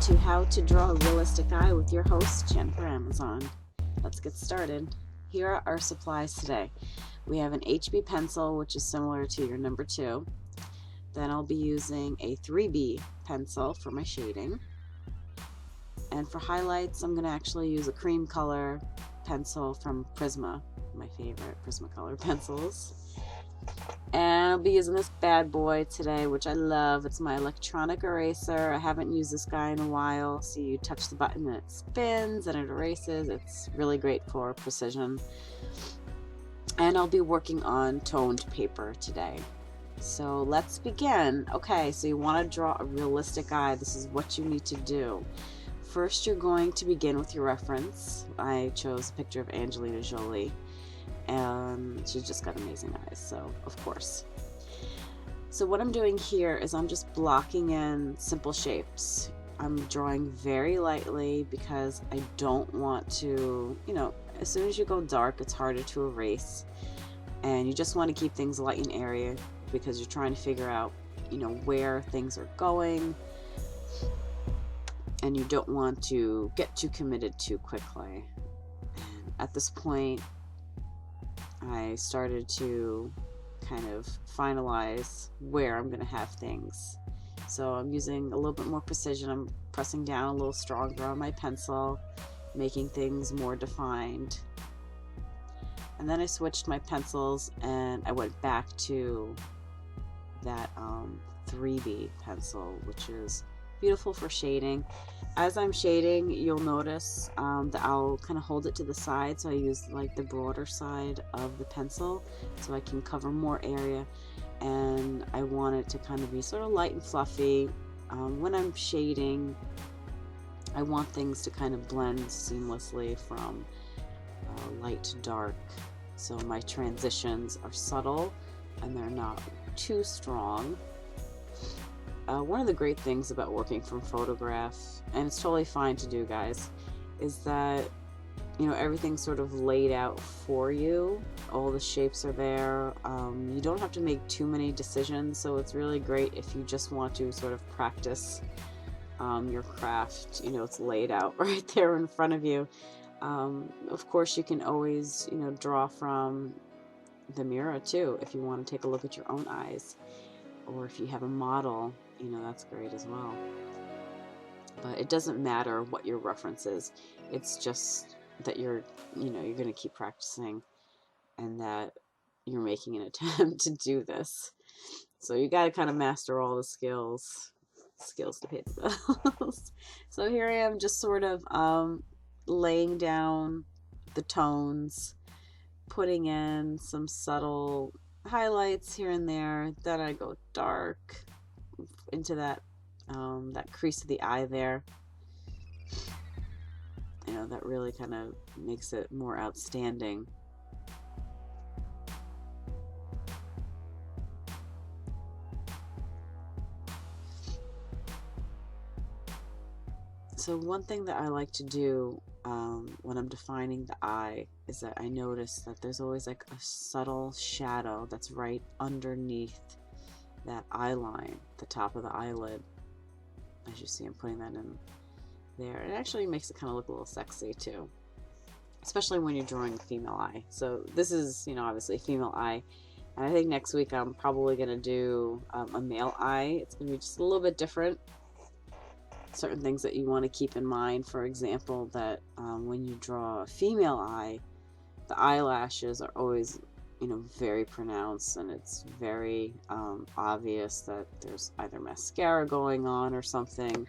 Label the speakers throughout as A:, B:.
A: to How to Draw a Realistic Eye with your host, Jennifer Amazon. Let's get started. Here are our supplies today. We have an HB pencil, which is similar to your number 2. Then I'll be using a 3B pencil for my shading. And for highlights, I'm going to actually use a cream color pencil from Prisma, my favorite Prismacolor pencils. And I'll be using this bad boy today, which I love. It's my electronic eraser. I haven't used this guy in a while. So you touch the button and it spins and it erases. It's really great for precision. And I'll be working on toned paper today. So let's begin. Okay, so you want to draw a realistic eye. This is what you need to do. First, you're going to begin with your reference. I chose a picture of Angelina Jolie, and she's just got amazing eyes, so of course. So what I'm doing here is I'm just blocking in simple shapes. I'm drawing very lightly because I don't want to, as soon as you go dark, it's harder to erase, and you just want to keep things light and airy because you're trying to figure out, where things are going. And you don't want to get too committed too quickly. And at this point, I started to kind of finalize where I'm going to have things. So I'm using a little bit more precision. I'm pressing down a little stronger on my pencil, making things more defined. And then I switched my pencils and I went back to that 3B pencil, which is beautiful for shading. As I'm shading, you'll notice that I'll kind of hold it to the side, so I use like the broader side of the pencil so I can cover more area, and I want it to kind of be sort of light and fluffy. When I'm shading, I want things to kind of blend seamlessly from light to dark, so my transitions are subtle and they're not too strong. One of the great things about working from photographs, and it's totally fine to do, guys, is that everything's sort of laid out for you. All the shapes are there. You don't have to make too many decisions, so it's really great if you just want to sort of practice your craft. It's laid out right there in front of you. Of course, you can always draw from the mirror too if you want to take a look at your own eyes, or if you have a model, that's great as well. But it doesn't matter what your reference is. It's just that you're going to keep practicing and that you're making an attempt to do this. So you got to kind of master all the skills to pay the bills. So here I am just sort of laying down the tones, putting in some subtle highlights here and there. Then I go dark into that crease of the eye there. That really kind of makes it more outstanding. So one thing that I like to do when I'm defining the eye is that I notice that there's always like a subtle shadow that's right underneath that eye line, the top of the eyelid. As you see, I'm putting that in there. It actually makes it kind of look a little sexy too, especially when you're drawing a female eye. So this is, obviously a female eye. And I think next week I'm probably going to do a male eye. It's going to be just a little bit different. Certain things that you want to keep in mind, for example, that when you draw a female eye, the eyelashes are always very pronounced, and it's very obvious that there's either mascara going on or something.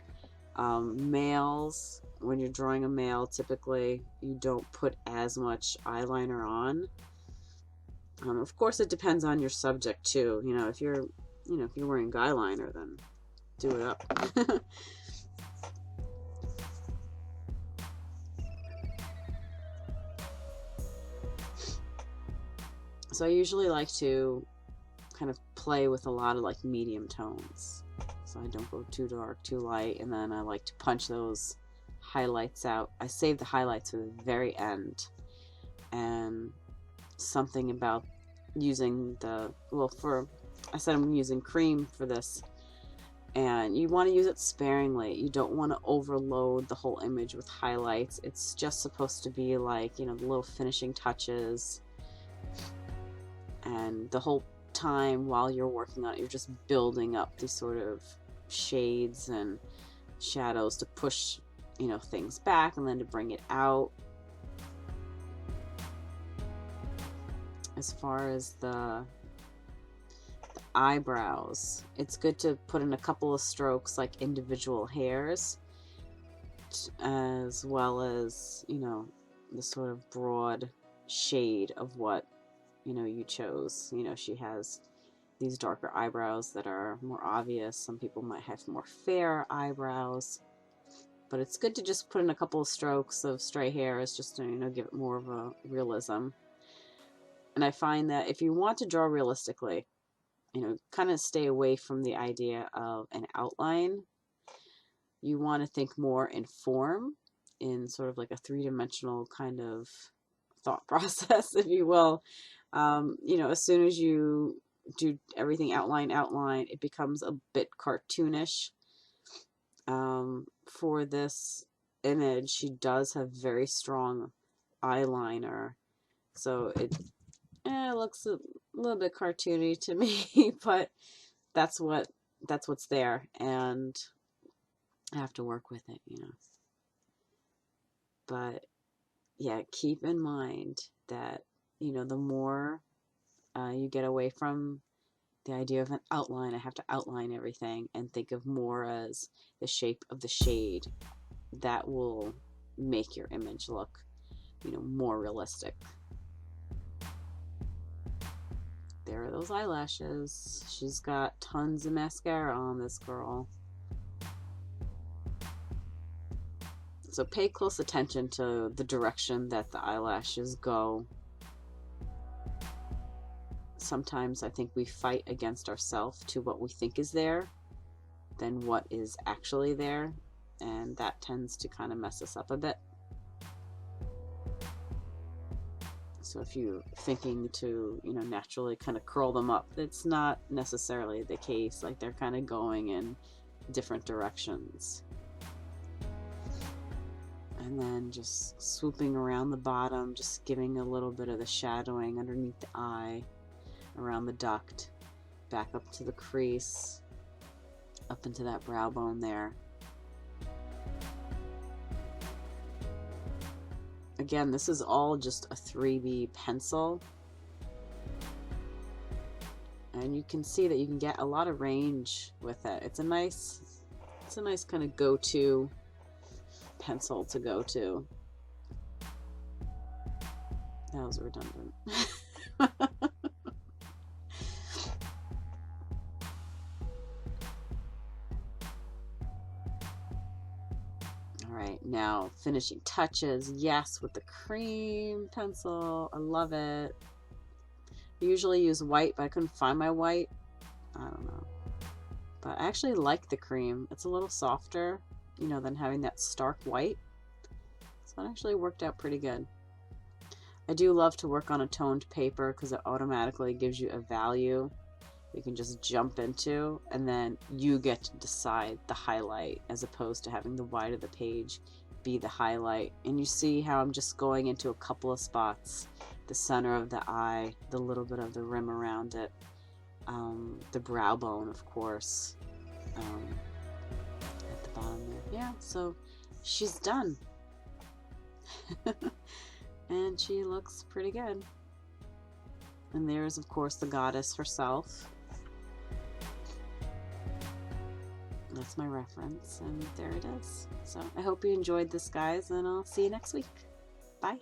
A: Males, when you're drawing a male, typically you don't put as much eyeliner on. Of course, it depends on your subject too. If you're wearing guy liner, then do it up. So I usually like to kind of play with a lot of like medium tones. So I don't go too dark, too light, and then I like to punch those highlights out. I save the highlights for the very end. And something about using I said I'm using cream for this. And you want to use it sparingly. You don't want to overload the whole image with highlights. It's just supposed to be like, you know, the little finishing touches. And the whole time while you're working on it, you're just building up these sort of shades and shadows to push, you know, things back and then to bring it out. As far as the eyebrows, it's good to put in a couple of strokes like individual hairs, as well as, you know, the sort of broad shade of what, you know, you chose. You know, she has these darker eyebrows that are more obvious. Some people might have more fair eyebrows, but it's good to just put in a couple of strokes of stray hairs just to, you know, give it more of a realism. And I find that if you want to draw realistically, you know, kind of stay away from the idea of an outline. You want to think more in form, in sort of like a three-dimensional kind of thought process, if you will. You know, as soon as you do everything outline, it becomes a bit cartoonish. For this image, she does have very strong eyeliner, so it looks a little bit cartoony to me, but that's what's there, and I have to work with it, you know. But yeah, keep in mind that, you know, the more you get away from the idea of an outline, I have to outline everything, and think of more as the shape of the shade. That will make your image look, you know, more realistic. There are those eyelashes. She's got tons of mascara on, this girl. So pay close attention to the direction that the eyelashes go. Sometimes I think we fight against ourselves to what we think is there than what is actually there, and that tends to kind of mess us up a bit. So if you're thinking to, you know, naturally kind of curl them up, it's not necessarily the case. Like, they're kind of going in different directions. And then just swooping around the bottom, just giving a little bit of the shadowing underneath the eye, around the duct, back up to the crease, up into that brow bone there. Again, this is all just a 3B pencil, and you can see that you can get a lot of range with it. It's a nice kind of go-to pencil to go to. That was redundant. Alright, now finishing touches. Yes, with the cream pencil. I love it. I usually use white, but I couldn't find my white. I don't know. But I actually like the cream. It's a little softer, you know, than having that stark white. So it actually worked out pretty good. I do love to work on a toned paper because it automatically gives you a value you can just jump into, and then you get to decide the highlight as opposed to having the wide of the page be the highlight. And you see how I'm just going into a couple of spots, the center of the eye, the little bit of the rim around it, the brow bone, of course, at the bottom there. Yeah, so she's done. And she looks pretty good. And there's, of course, the goddess herself. That's my reference, and there it is. So I hope you enjoyed this, guys, and I'll see you next week. Bye.